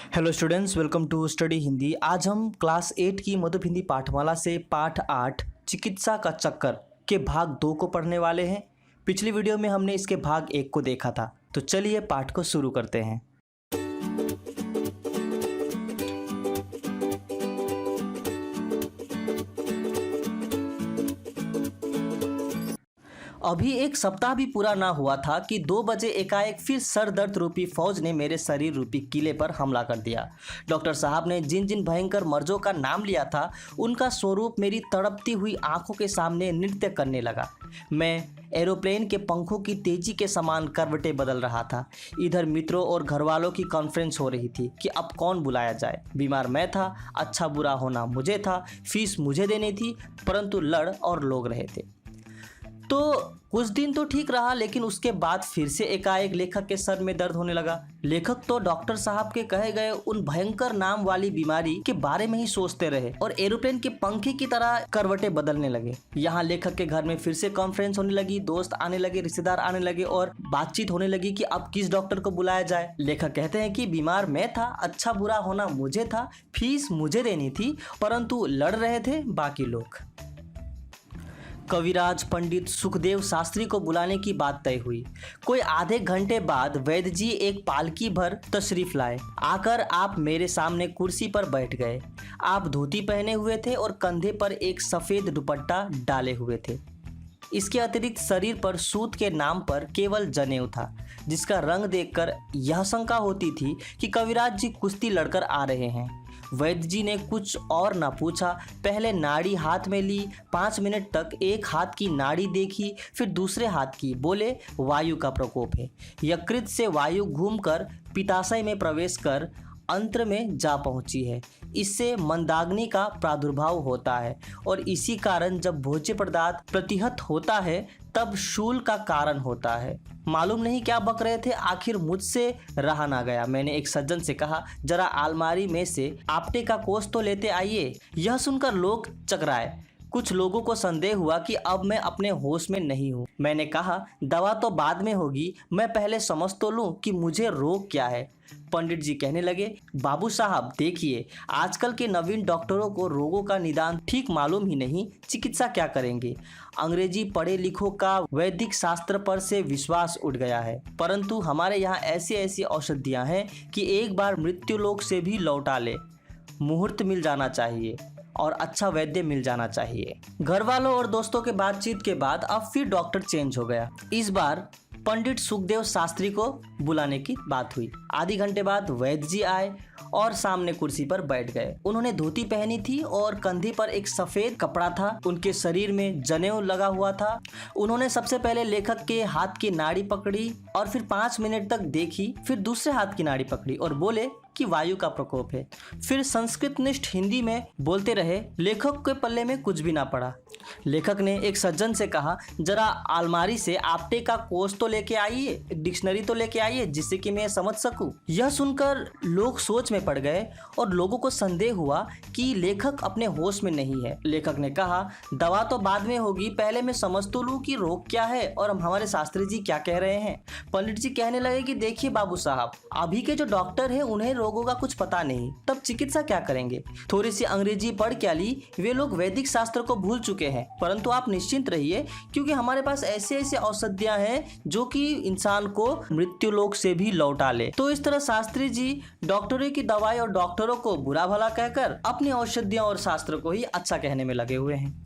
Hello students, welcome to study Hindi. आज हम class 8 की मधुर हिंदी पाठमाला से पाठ 8 चिकित्सा का चक्कर के भाग 2 को पढ़ने वाले हैं। पिछली वीडियो में हमने इसके भाग 1 को देखा था, तो चलिए पाठ को शुरू करते हैं। अभी एक सप्ताह भी पूरा ना हुआ था कि 2 बजे एकाएक फिर सर दर्द रूपी फौज ने मेरे शरीर रूपी किले पर हमला कर दिया। डॉक्टर साहब ने जिन जिन भयंकर मर्जों का नाम लिया था, उनका स्वरूप मेरी तड़पती हुई आंखों के सामने नृत्य करने लगा। मैं एरोप्लेन के पंखों की तेजी के समान करवटें बदल रहा था। इधर मित्रों और घरवालों की कॉन्फ्रेंस हो रही थी कि अब कौन बुलाया जाए। बीमार मैं था, अच्छा बुरा होना मुझे था, फीस मुझे देनी थी, परंतु लड़ और लोग रहे थे। तो कुछ दिन तो ठीक रहा, लेकिन उसके बाद फिर से एकाएक लेखक के सर में दर्द होने लगा। लेखक तो डॉक्टर साहब के कहे गए उन भयंकर नाम वाली बीमारी के बारे में ही सोचते रहे और एरोप्लेन के पंखे की तरह करवटें बदलने लगे। यहाँ लेखक के घर में फिर से कॉन्फ्रेंस होने लगी, दोस्त आने लगे, रिश्तेदार आने लगे और बातचीत होने लगी कि अब किस डॉक्टर को बुलाया जाए। लेखक कहते हैं कि बीमार मैं था, अच्छा बुरा होना मुझे था, फीस मुझे देनी थी, परंतु लड़ रहे थे बाकी लोग। कविराज पंडित सुखदेव शास्त्री को बुलाने की बात तय हुई। कोई आधे घंटे बाद वैद्य जी एक पालकी भर तशरीफ लाए। आकर आप मेरे सामने कुर्सी पर बैठ गए। आप धोती पहने हुए थे और कंधे पर एक सफ़ेद दुपट्टा डाले हुए थे। इसके अतिरिक्त शरीर पर सूत के नाम पर केवल जनेऊ था, जिसका रंग देखकर यह शंका होती थी कि कविराज जी कुश्ती लड़कर आ रहे हैं। वैद्य जी ने कुछ और न पूछा, पहले नाड़ी हाथ में ली, 5 मिनट तक एक हाथ की नाड़ी देखी, फिर दूसरे हाथ की। बोले, वायु का प्रकोप है। यकृत से वायु घूमकर पित्ताशय में प्रवेश कर अंत्र में जा पहुंची है। इससे मंदाग्नि का प्रादुर्भाव होता है और इसी कारण जब भोज्य पदार्थ प्रतिहत होता है तब शूल का कारण होता है। मालूम नहीं क्या बक रहे थे, आखिर मुझसे रहा ना गया। मैंने एक सज्जन से कहा, जरा अलमारी में से आपटे का कोष तो लेते आइए। यह सुनकर लोग चकराए। कुछ लोगों को संदेह हुआ कि अब मैं अपने होश में नहीं हूँ। मैंने कहा, दवा तो बाद में होगी, मैं पहले समझ तो लूँ कि मुझे रोग क्या है। पंडित जी कहने लगे, बाबू साहब देखिए, आजकल के नवीन डॉक्टरों को रोगों का निदान ठीक मालूम ही नहीं, चिकित्सा क्या करेंगे। अंग्रेजी पढ़े लिखों का वैदिक शास्त्र पर से विश्वास उठ गया है, परंतु हमारे यहाँ ऐसी ऐसी औषधियाँ हैं कि एक बार मृत्यु लोक से भी लौटा ले। मुहूर्त मिल जाना चाहिए और अच्छा वैद्य मिल जाना चाहिए। घर वालों और दोस्तों के बातचीत के बाद अब फिर डॉक्टर चेंज हो गया। इस बार पंडित सुखदेव शास्त्री को बुलाने की बात हुई। आधे घंटे बाद वैद्य जी आए और सामने कुर्सी पर बैठ गए। उन्होंने धोती पहनी थी और कंधे पर एक सफेद कपड़ा था। उनके शरीर में जनेऊ लगा हुआ था। उन्होंने सबसे पहले लेखक के हाथ की नाड़ी पकड़ी और फिर 5 मिनट तक देखी, फिर दूसरे हाथ की नाड़ी पकड़ी और बोले कि वायु का प्रकोप है। फिर संस्कृतनिष्ठ हिंदी में बोलते रहे। लेखक के पल्ले में कुछ भी ना पड़ा। लेखक ने एक सज्जन से कहा, जरा अलमारी से आपटे का कोष तो लेके आइए, डिक्शनरी तो लेके आइए, जिससे कि मैं समझ सकूं। यह सुनकर लोग सोच में पड़ गए और लोगों को संदेह हुआ कि लेखक अपने होश में नहीं है। लेखक ने कहा, दवा तो बाद में होगी, पहले मैं समझ तो लूं कि रोग क्या है और हमारे शास्त्री जी क्या कह रहे हैं। पंडित जी कहने लगे कि देखिए बाबू साहब, अभी के जो डॉक्टर हैं उन्हें रोगों का कुछ पता नहीं, तब चिकित्सा क्या करेंगे। थोड़ी सी अंग्रेजी पढ़ क्या ली, वे लोग वैदिक शास्त्र को भूल चुके हैं। परंतु आप निश्चिंत रहिए, क्योंकि हमारे पास ऐसे ऐसे औषधियां हैं जो कि इंसान को मृत्यु लोक से भी लौटा ले। तो इस तरह शास्त्री जी डॉक्टरों की दवाई और डॉक्टरों को बुरा भला कहकर अपनी औषधियां और शास्त्र को ही अच्छा कहने में लगे हुए हैं।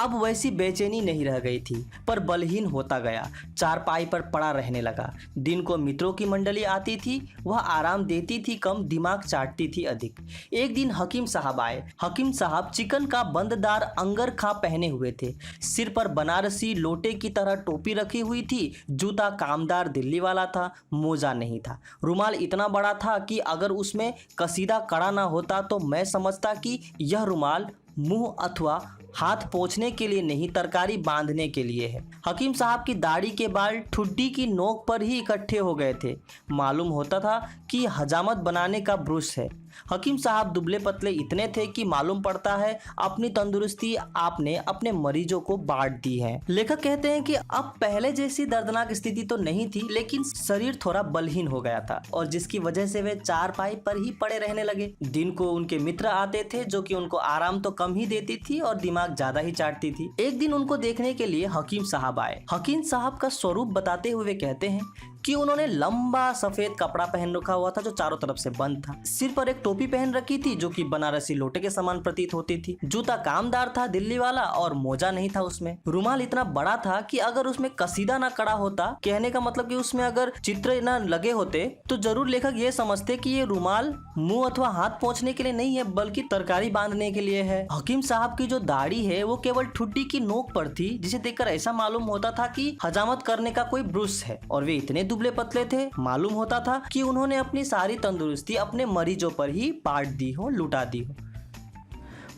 अब वैसी बेचैनी नहीं रह गई थी, पर बलहीन होता गया। चारपाई पर पड़ा रहने लगा। दिन को मित्रों की मंडली आती थी, वह आराम देती थी कम, दिमाग चाटती थी अधिक। एक दिन हकीम साहब आए। हकीम साहब चिकन का बंददार अंगरखा पहने हुए थे। सिर पर बनारसी लोटे की तरह टोपी रखी हुई थी। जूता कामदार दिल्ली वाला था, मोजा नहीं था। रुमाल इतना बड़ा था कि अगर उसमें कसीदा कड़ा ना होता तो मैं समझता कि यह रुमाल मुंह अथवा हाथ पोंछने के लिए नहीं, तरकारी बांधने के लिए है। हकीम साहब की दाढ़ी के बाल ठुड्डी की नोक पर ही इकट्ठे हो गए थे। मालूम होता था कि हजामत बनाने का ब्रुश है। हकीम साहब दुबले पतले इतने थे कि मालूम पड़ता है अपनी तंदुरुस्ती आपने अपने मरीजों को बांट दी है। लेखक कहते हैं कि अब पहले जैसी दर्दनाक स्थिति तो नहीं थी, लेकिन शरीर थोड़ा बलहीन हो गया था और जिसकी वजह से वे चारपाई पर ही पड़े रहने लगे। दिन को उनके मित्र आते थे जो कि उनको आराम तो कम ही देती थी और दिमाग ज्यादा ही चाटती थी। एक दिन उनको देखने के लिए हकीम साहब आए। हकीम साहब का स्वरूप बताते हुए कहते हैं कि उन्होंने लंबा सफेद कपड़ा पहन रखा हुआ था जो चारों तरफ से बंद था। सिर पर एक टोपी पहन रखी थी जो कि बनारसी लोटे के समान प्रतीत होती थी। जूता कामदार था दिल्ली वाला और मोजा नहीं था उसमें। रुमाल इतना बड़ा था कि अगर उसमें कसीदा ना कड़ा होता, कहने का मतलब कि उसमें अगर चित्र ना लगे होते तो जरूर लेखक ये समझते कि ये रुमाल मुंह अथवा हाथ पोंछने के लिए नहीं है बल्कि तरकारी बांधने के लिए है। हकीम साहब की जो दाढ़ी है वो केवल ठुड्डी की नोक पर थी, जिसे देखकर ऐसा मालूम होता था कि हजामत करने का कोई ब्रुश है। और वे इतने दुबले पतले थे, मालूम होता था कि उन्होंने अपनी सारी तंदुरुस्ती अपने मरीजों पर ही बांट दी हो, लुटा दी हो।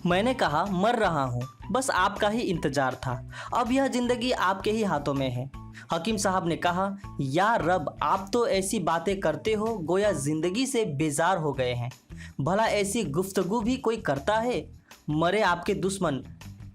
मैंने कहा मर रहा हूँ, बस आपका ही इंतजार था। अब यह जिंदगी आपके ही हाथों में है। हकीम साहब ने कहा, या रब, आप तो ऐसी बातें करते हो गोया जिंदगी से बेजार हो गए हैं। भला ऐसी गुफ्तगू भी कोई करता है? मरे आपके दुश्मन,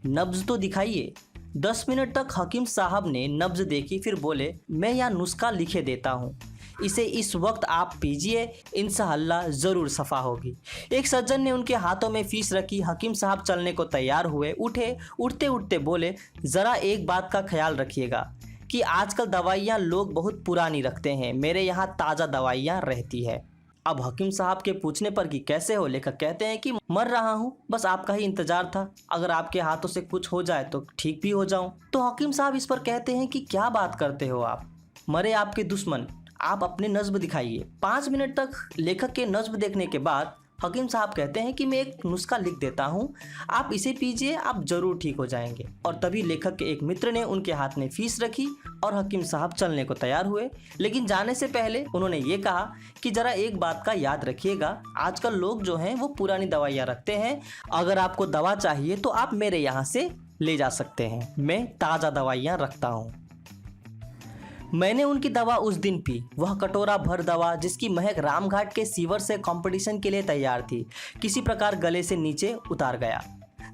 नब्ज तो दिखाइए। 10 मिनट तक हकीम साहब ने नब्ज देखी, फिर बोले, मैं यहाँ नुस्खा लिखे देता हूँ, इसे इस वक्त आप पीजिए, इंशाअल्लाह ज़रूर सफ़ा होगी। एक सज्जन ने उनके हाथों में फीस रखी। हकीम साहब चलने को तैयार हुए। उठते उठते बोले, ज़रा एक बात का ख्याल रखिएगा कि आजकल दवाइयाँ लोग बहुत पुरानी रखते हैं, मेरे यहाँ ताज़ा दवाइयाँ रहती है। अब हकीम साहब के पूछने पर कि कैसे हो, लेखक कहते हैं कि मर रहा हूँ, बस आपका ही इंतजार था। अगर आपके हाथों से कुछ हो जाए तो ठीक भी हो जाऊं। तो हकीम साहब इस पर कहते हैं कि क्या बात करते हो आप, मरे आपके दुश्मन, आप अपने नज्म दिखाइए। 5 मिनट तक लेखक के नज्म देखने के बाद हकीम साहब कहते हैं कि मैं एक नुस्खा लिख देता हूँ, आप इसे पीजिए, आप जरूर ठीक हो जाएंगे। और तभी लेखक के एक मित्र ने उनके हाथ में फीस रखी और हकीम साहब चलने को तैयार हुए। लेकिन जाने से पहले उन्होंने ये कहा कि जरा एक बात का याद रखिएगा, आजकल लोग जो हैं वो पुरानी दवाइयाँ रखते हैं। अगर आपको दवा चाहिए तो आप मेरे यहाँ से ले जा सकते हैं, मैं ताज़ा दवाइयाँ रखता हूँ। मैंने उनकी दवा उस दिन पी, वह कटोरा भर दवा जिसकी महक रामघाट के सीवर से कंपटीशन के लिए तैयार थी, किसी प्रकार गले से नीचे उतार गया।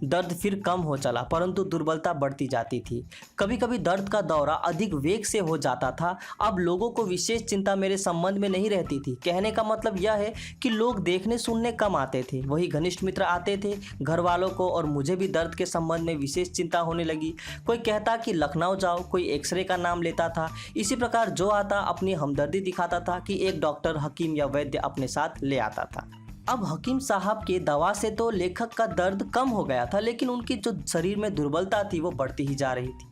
दर्द फिर कम हो चला, परंतु दुर्बलता बढ़ती जाती थी। कभी कभी दर्द का दौरा अधिक वेग से हो जाता था। अब लोगों को विशेष चिंता मेरे संबंध में नहीं रहती थी। कहने का मतलब यह है कि लोग देखने सुनने कम आते थे, वही घनिष्ठ मित्र आते थे। घर वालों को और मुझे भी दर्द के संबंध में विशेष चिंता होने लगी। कोई कहता कि लखनऊ जाओ, कोई एक्सरे का नाम लेता था। इसी प्रकार जो आता अपनी हमदर्दी दिखाता था कि एक डॉक्टर, हकीम या वैद्य अपने साथ ले आता था। अब हकीम साहब के दवा से तो लेखक का दर्द कम हो गया था, लेकिन उनकी जो शरीर में दुर्बलता थी वो बढ़ती ही जा रही थी।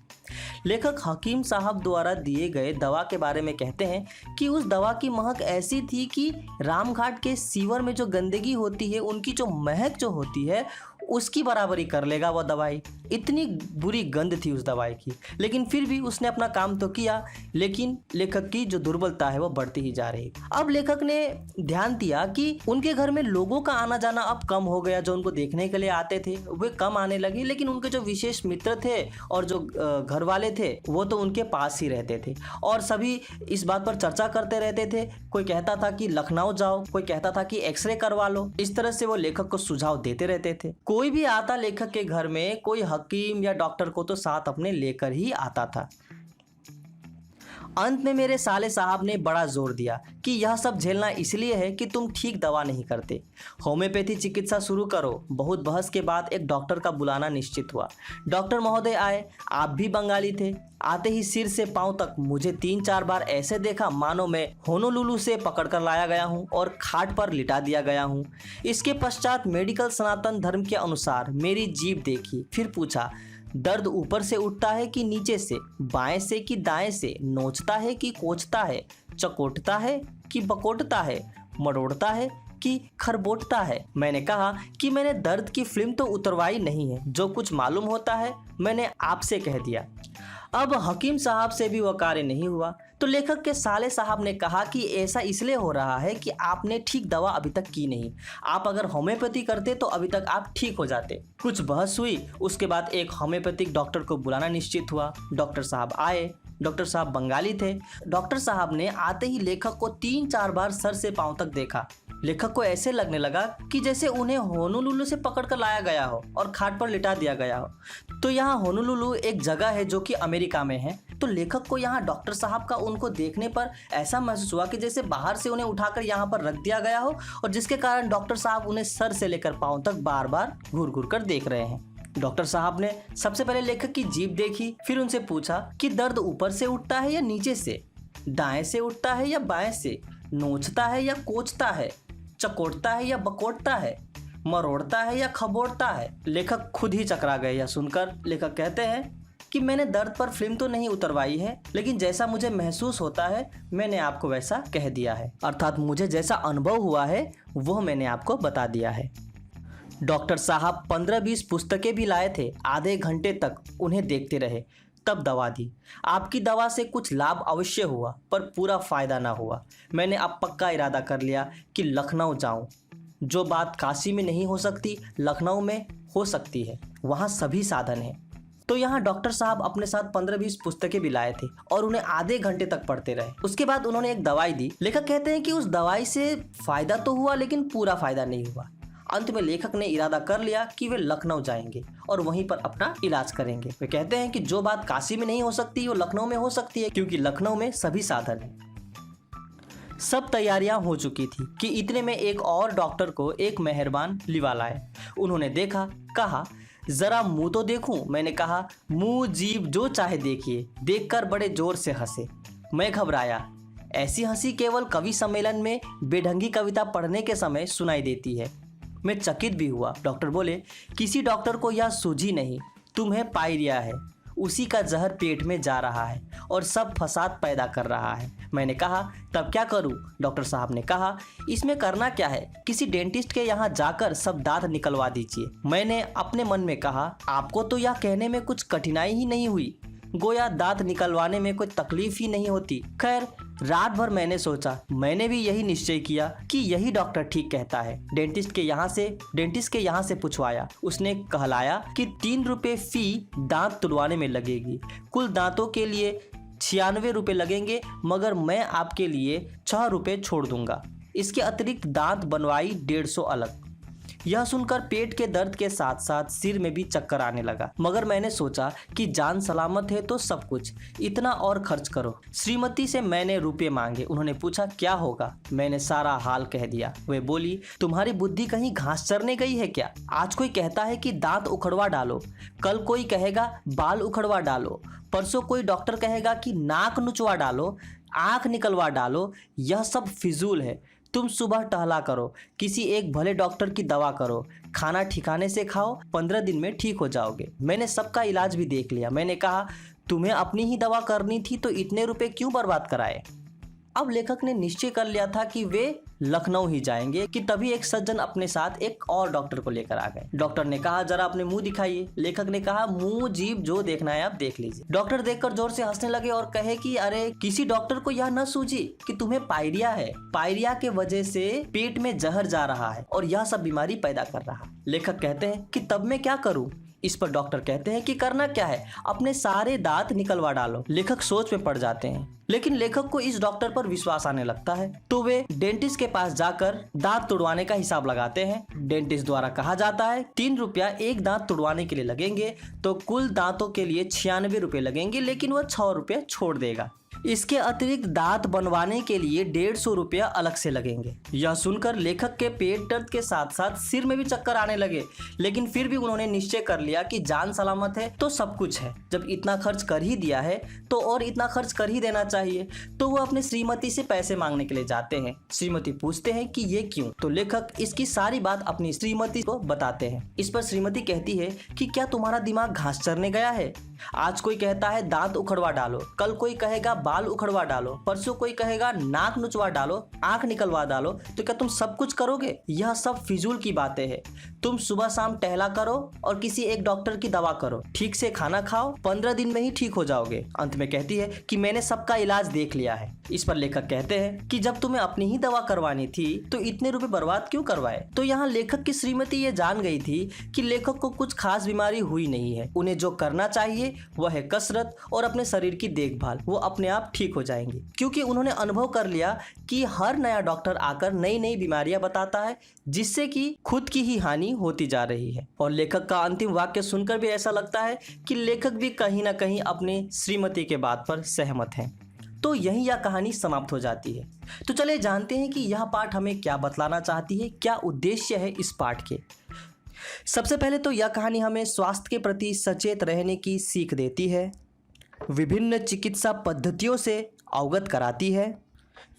लेखक हकीम साहब द्वारा दिए गए दवा के बारे में कहते हैं कि उस दवा की महक ऐसी थी कि रामघाट के सीवर में जो गंदगी होती है उनकी जो महक जो होती है उसकी बराबरी कर लेगा वह दवाई। इतनी बुरी गंध थी उस दवाई की, लेकिन फिर भी उसने अपना काम तो किया। लेकिन लेखक की जो दुर्बलता है वो बढ़ती ही जा रही। अब लेखक ने ध्यान दिया कि उनके घर में लोगों का आना जाना अब कम हो गया। जो उनको देखने के लिए आते थे वे कम आने लगे, लेकिन उनके जो विशेष मित्र थे और जो घर वाले थे वो तो उनके पास ही रहते थे और सभी इस बात पर चर्चा करते रहते थे। कोई कहता था कि लखनऊ जाओ, कोई कहता था कि एक्सरे करवा लो। इस तरह से वो लेखक को सुझाव देते रहते थे। कोई भी आता लेखक के घर में, कोई हकीम या डॉक्टर को तो साथ अपने लेकर ही आता था। अंत में मेरे साले साहब ने बड़ा जोर दिया कि यह सब झेलना इसलिए है कि तुम ठीक दवा नहीं करते, होम्योपैथी चिकित्सा शुरू करो। बहुत बहस के बाद एक डॉक्टर का बुलाना निश्चित हुआ। डॉक्टर महोदय आए, आप भी बंगाली थे। आते ही सिर से पांव तक मुझे 3-4 बार ऐसे देखा मानो मैं होनोलुलु से पकड़कर लाया गया हूं और खाट पर लिटा दिया गया हूं। इसके पश्चात मेडिकल सनातन धर्म के अनुसार मेरी जीभ देखी, फिर पूछा, दर्द ऊपर से उठता है कि नीचे से, बाएं से कि दाएं से, नोचता है कि कोचता है, चकोटता है कि बकोटता है, मरोड़ता है कि खरबोटता है। मैंने कहा कि मैंने दर्द की फिल्म तो उतरवाई नहीं है, जो कुछ मालूम होता है मैंने आपसे कह दिया। अब हकीम साहब से भी वह कार्य नहीं हुआ। तो लेखक के साले साहब ने कहा कि ऐसा इसलिए हो रहा है कि आपने ठीक दवा अभी तक की नहीं। आप अगर होम्योपैथी करते तो अभी तक आप ठीक हो जाते। कुछ बहस हुई, उसके बाद एक होम्योपैथिक डॉक्टर को बुलाना निश्चित हुआ। डॉक्टर साहब आए। डॉक्टर साहब बंगाली थे। डॉक्टर साहब ने आते ही लेखक को 3-4 बार सर से पांव तक देखा। लेखक को ऐसे लगने लगा कि जैसे उन्हें होनोलुलु से पकड़कर लाया गया हो और खाट पर लिटा दिया गया हो। तो यहाँ होनोलुलु एक जगह है जो कि अमेरिका में है। तो लेखक को यहाँ डॉक्टर साहब का उनको देखने पर ऐसा महसूस हुआ कि जैसे बाहर से उन्हें उठाकर यहाँ पर रख दिया गया हो, और जिसके कारण डॉक्टर साहब उन्हें सर से लेकर पांव तक बार बार घूर घूर कर देख रहे हैं। डॉक्टर साहब ने सबसे पहले लेखक की जीभ देखी, फिर उनसे पूछा कि दर्द ऊपर से उठता है या नीचे से, दाएं से उठता है या बाएं से, नोचता है या कोचता है, चकोटता है या बकोटता है, मरोड़ता है या खबोड़ता है। लेखक खुद ही चकरा गए यह सुनकर। लेखक कहते हैं कि मैंने दर्द पर फिल्म तो नहीं उतरवाई है, लेकिन जैसा मुझे महसूस होता है मैंने आपको वैसा कह दिया है। अर्थात मुझे जैसा अनुभव हुआ है वो मैंने आपको बता दिया है। डॉक्टर साहब 15-20 पुस्तकें भी लाए थे। आधे घंटे तक उन्हें देखते रहे, तब दवा दी। आपकी दवा से कुछ लाभ अवश्य हुआ, पर पूरा फायदा ना हुआ। मैंने अब पक्का इरादा कर लिया कि लखनऊ जाऊं। जो बात काशी में नहीं हो सकती लखनऊ में हो सकती है, वहाँ सभी साधन हैं। तो यहाँ डॉक्टर साहब अपने साथ 15-20 पुस्तकें भी लाए थे और उन्हें आधे घंटे तक पढ़ते रहे। उसके बाद उन्होंने एक दवाई दी। लेखक कहते हैं कि उस दवाई से फायदा तो हुआ, लेकिन पूरा फायदा नहीं हुआ। अंत में लेखक ने इरादा कर लिया कि वे लखनऊ जाएंगे और वहीं पर अपना इलाज करेंगे। वे कहते हैं कि जो बात काशी में नहीं हो सकती वो लखनऊ में हो सकती है, क्योंकि लखनऊ में सभी साधन हैं। सब तैयारियां हो चुकी थी कि इतने में एक और डॉक्टर को एक मेहरबान लिवा लाए। उन्होंने देखा, कहा जरा मुंह तो देखूं। मैंने कहा मुंह जीभ जो चाहे देखिए। देखकर बड़े जोर से हंसे। मैं घबराया। ऐसी हंसी केवल कवि सम्मेलन में बेढंगी कविता पढ़ने के समय सुनाई देती है। मैं चकित भी हुआ। डॉक्टर बोले, किसी डॉक्टर को यह सूझी नहीं, तुम्हें पायरिया है, उसी का जहर पेट में जा रहा है और सब फसाद पैदा कर रहा है। मैंने कहा तब क्या करूं? डॉक्टर साहब ने कहा इसमें करना क्या है, किसी डेंटिस्ट के यहाँ जाकर सब दांत निकलवा दीजिए। मैंने अपने मन में कहा आपको तो यह कहने में कुछ कठिनाई ही नहीं हुई, गोया दांत निकलवाने में कोई तकलीफ ही नहीं होती। खैर रात भर मैंने सोचा। मैंने भी यही निश्चय किया कि यही डॉक्टर ठीक कहता है। डेंटिस्ट के यहाँ से पूछवाया। उसने कहलाया कि 3 रुपये फी दांत तुड़वाने में लगेगी। कुल दांतों के लिए 96 रुपये लगेंगे, मगर मैं आपके लिए 6 रुपये छोड़ दूंगा। इसके अतिरिक्त दांत बनवाई 150 अलग। यह सुनकर पेट के दर्द के साथ साथ सिर में भी चक्कर आने लगा, मगर मैंने सोचा कि जान सलामत है तो सब कुछ, इतना और खर्च करो। श्रीमती से मैंने रुपये मांगे। उन्होंने पूछा क्या होगा? मैंने सारा हाल कह दिया। वे बोली तुम्हारी बुद्धि कहीं घास चरने गई है क्या? आज कोई कहता है कि दांत उखड़वा डालो, कल कोई कहेगा बाल उखड़वा डालो, परसों कोई डॉक्टर कहेगा कि नाक नुचवा डालो, आंख निकलवा डालो। यह सब फिजूल है। तुम सुबह टहला करो, किसी एक भले डॉक्टर की दवा करो, खाना ठिकाने से खाओ, 15 दिन में ठीक हो जाओगे। मैंने सबका इलाज भी देख लिया। मैंने कहा तुम्हें अपनी ही दवा करनी थी तो इतने रुपए क्यों बर्बाद कराए? अब लेखक ने निश्चय कर लिया था कि वे लखनऊ ही जाएंगे कि तभी एक सज्जन अपने साथ एक और डॉक्टर को लेकर आ गए। डॉक्टर ने कहा जरा अपने मुंह दिखाइए। लेखक ने कहा मुंह जीभ जो देखना है आप देख लीजिए। डॉक्टर देखकर जोर से हंसने लगे और कहे कि अरे किसी डॉक्टर को यह न सूझी कि तुम्हें पायरिया है, पायरिया के वजह से पेट में जहर जा रहा है और यह सब बीमारी पैदा कर रहा है। लेखक कहते हैं कि तब मैं क्या करूं? इस पर डॉक्टर कहते हैं कि करना क्या है, अपने सारे दांत निकलवा डालो। लेखक सोच में पड़ जाते हैं, लेकिन लेखक को इस डॉक्टर पर विश्वास आने लगता है। तो वे डेंटिस्ट के पास जाकर दांत तुड़वाने का हिसाब लगाते हैं। डेंटिस्ट द्वारा कहा जाता है 3 रुपया एक दांत तुड़वाने के लिए लगेंगे, तो कुल दांतों के लिए 96 रुपये लगेंगे, लेकिन वह 6 रुपये छोड़ देगा। इसके अतिरिक्त दांत बनवाने के लिए 150 रुपया अलग से लगेंगे। यह सुनकर लेखक के पेट दर्द के साथ साथ सिर में भी चक्कर आने लगे, लेकिन फिर भी उन्होंने निश्चय कर लिया कि जान सलामत है तो सब कुछ है। जब इतना खर्च कर ही दिया है तो और इतना खर्च कर ही देना चाहिए। तो वो अपने श्रीमती से पैसे मांगने के लिए जाते हैं। श्रीमती पूछते हैं कि ये क्यों? तो लेखक इसकी सारी बात अपनी श्रीमती को बताते हैं। इस पर श्रीमती कहती है कि क्या तुम्हारा दिमाग घास चरने गया है? आज कोई कहता है दांत उखड़वा डालो, कल कोई कहेगा बाल उखड़वा डालो, परसों कोई कहेगा नाक नुचवा डालो, आंख निकलवा डालो। तो क्या तुम सब कुछ करोगे? यह सब फिजूल की बातें हैं। तुम सुबह शाम टहला करो और किसी एक डॉक्टर की दवा करो, ठीक से खाना खाओ, 15 दिन में ही ठीक हो जाओगे। अंत में कहती है कि मैंने सबका इलाज देख लिया है। इस पर लेखक कहते हैं कि जब तुम्हें अपनी ही दवा करवानी थी तो इतने रुपए बर्बाद क्यों करवाए? तो यहाँ लेखक की श्रीमती ये जान गई थी कि लेखक को कुछ खास बीमारी हुई नहीं है। उन्हें जो करना चाहिए वह है कसरत और अपने शरीर की देखभाल। वो अपने आप ठीक हो जाएंगे, क्योंकि उन्होंने अनुभव कर लिया कि हर नया डॉक्टर आकर नई नई बीमारियां बताता है, जिससे कि खुद की ही हानि होती जा रही है। और लेखक का अंतिम वाक्य सुनकर भी ऐसा लगता है कि लेखक भी कहीं ना कहीं अपनी श्रीमती के बात पर सहमत हैं। तो यही यह कहानी समाप्त हो जाती है। तो चलिए जानते हैं कि यह पाठ हमें क्या बतलाना चाहती है, क्या उद्देश्य है इस पाठ के। सबसे पहले तो यह कहानी हमें स्वास्थ्य के प्रति सचेत रहने की सीख देती है, विभिन्न चिकित्सा पद्धतियों से अवगत कराती है।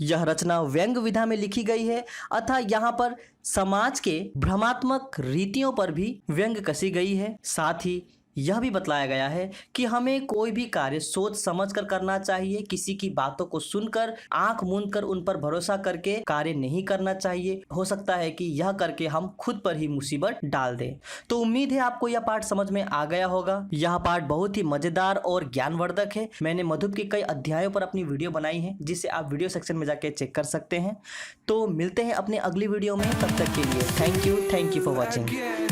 यह रचना व्यंग विधा में लिखी गई है, अतः यहाँ पर समाज के भ्रमात्मक रीतियों पर भी व्यंग कसी गई है। साथ ही यह भी बतलाया गया है कि हमें कोई भी कार्य सोच समझ कर करना चाहिए। किसी की बातों को सुनकर आंख मूंद कर उन पर भरोसा करके कार्य नहीं करना चाहिए। हो सकता है कि यह करके हम खुद पर ही मुसीबत डाल दें। तो उम्मीद है आपको यह पाठ समझ में आ गया होगा। यह पाठ बहुत ही मजेदार और ज्ञानवर्धक है। मैंने मधुप के कई अध्यायों पर अपनी वीडियो बनाई है, जिसे आप वीडियो सेक्शन में जाके चेक कर सकते हैं। तो मिलते हैं अपने अगली वीडियो में, तब तक के लिए थैंक यू फॉर वॉचिंग।